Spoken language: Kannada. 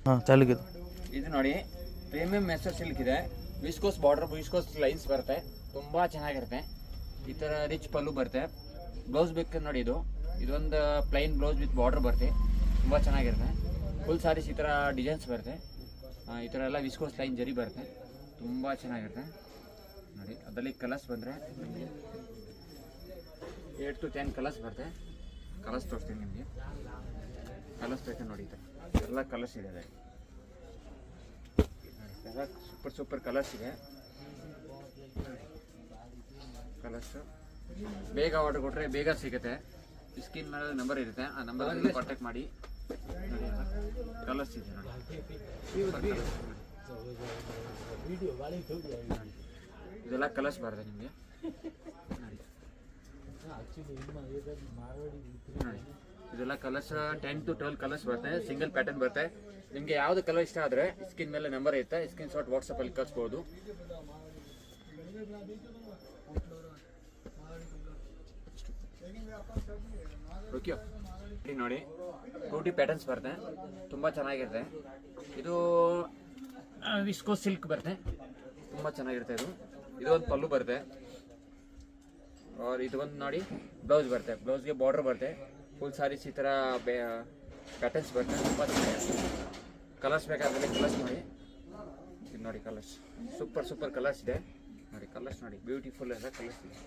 ಹಾಂ ಚಾಲುಗಿದೆ. ಇದು ನೋಡಿ ಪ್ರೀಮಿಯಂ ಮೆಸರ್ ಸಿಲ್ಕ್ ಇದೆ. ವಿಸ್ಕೋಸ್ ಬಾರ್ಡರ್, ವಿಸ್ಕೋಸ್ ಲೈನ್ಸ್ ಬರುತ್ತೆ, ತುಂಬ ಚೆನ್ನಾಗಿರುತ್ತೆ. ಈ ಥರ ರಿಚ್ ಪಲ್ಲು ಬರುತ್ತೆ. ಬ್ಲೌಸ್ ಬೇಕು ನೋಡಿ, ಇದೊಂದು ಪ್ಲೈನ್ ಬ್ಲೌಸ್ ವಿತ್ ಬಾರ್ಡರ್ ಬರುತ್ತೆ, ತುಂಬ ಚೆನ್ನಾಗಿರುತ್ತೆ. ಫುಲ್ ಸಾರೀಸ್ ಈ ಥರ ಡಿಸೈನ್ಸ್ ಬರುತ್ತೆ. ಈ ಥರ ಎಲ್ಲ ವಿಸ್ಕೋಸ್ ಲೈನ್ ಜರಿ ಬರುತ್ತೆ, ತುಂಬ ಚೆನ್ನಾಗಿರುತ್ತೆ ನೋಡಿ. ಅದರಲ್ಲಿ ಕಲರ್ಸ್ ಬಂದರೆ 8 to 10 ಕಲರ್ಸ್ ಬರುತ್ತೆ. ಕಲರ್ಸ್ ತೋರಿಸ್ತೀನಿ ನಿಮಗೆ. ಕಲರ್ಸ್ ಬೇಕು ನೋಡಿ, ಈ ಥರ ಎಲ್ಲ ಕಲರ್ಸ್ ಇದೆ. ಎಲ್ಲ ಸೂಪರ್ ಕಲರ್ಸ್ ಇದೆ. ಕಲರ್ಸು ಬೇಗ ಆರ್ಡರ್ ಕೊಟ್ಟರೆ ಬೇಗ ಸಿಗುತ್ತೆ. ಸ್ಕ್ರೀನ್ ಮೇಲೆ ನಂಬರ್ ಇರುತ್ತೆ, ಆ ನಂಬರಲ್ಲಿ ಕಾಂಟ್ಯಾಕ್ಟ್ ಮಾಡಿ. ನೋಡಿ ಕಲರ್ಸ್ ಇದೆ ನೋಡಿ, ಇದೆಲ್ಲ ಕಲರ್ಸ್ ಬರುತ್ತೆ ನಿಮಗೆ ನೋಡಿ. ಇದೆಲ್ಲ ಕಲರ್ಸ್ 10 to 12 ಕಲರ್ಸ್ ಬರುತ್ತೆ. ಸಿಂಗಲ್ ಪ್ಯಾಟರ್ನ್ ಬರುತ್ತೆ. ನಿಮಗೆ ಯಾವ್ದು ಕಲರ್ ಇಷ್ಟ ಆದರೆ ಸ್ಕ್ರೀನ್ ಮೇಲೆ ನಂಬರ್ ಇರುತ್ತೆ, ಸ್ಕ್ರೀನ್ ಶಾಟ್ ವಾಟ್ಸಪ್ಪಲ್ಲಿ ಕಳಿಸ್ಬೋದು. ಓಕೆ ನೋಡಿ, 2D ಪ್ಯಾಟರ್ನ್ಸ್ ಬರುತ್ತೆ, ತುಂಬ ಚೆನ್ನಾಗಿರುತ್ತೆ. ಇದು ವಿಸ್ಕೋಸ್ ಸಿಲ್ಕ್ ಬರುತ್ತೆ, ತುಂಬ ಚೆನ್ನಾಗಿರುತ್ತೆ. ಇದು ಒಂದು ಪಲ್ಲು ಬರುತ್ತೆ. ಇದು ಒಂದು ನೋಡಿ ಬ್ಲೌಸ್ ಬರುತ್ತೆ, ಬ್ಲೌಸ್ಗೆ ಬಾರ್ಡರ್ ಬರುತ್ತೆ. ಫುಲ್ ಸಾರೀಸ್ ಈ ಥರ ಪ್ಯಾಟರ್ನ್ಸ್ ಬರುತ್ತೆ, ತುಂಬ ಚೆನ್ನಾಗಿರುತ್ತೆ. ಕಲರ್ಸ್ ಬೇಕಾದ್ರೆ ಕಲರ್ಸ್ ನೋಡಿ. ಇದು ನೋಡಿ ಕಲರ್ಸ್, ಸೂಪರ್ ಕಲರ್ಸ್ ಇದೆ ನೋಡಿ. ಕಲರ್ಸ್ ನೋಡಿ, ಬ್ಯೂಟಿಫುಲ್ ಎಲ್ಲ ಕಲರ್ಸ್ ಇದೆ.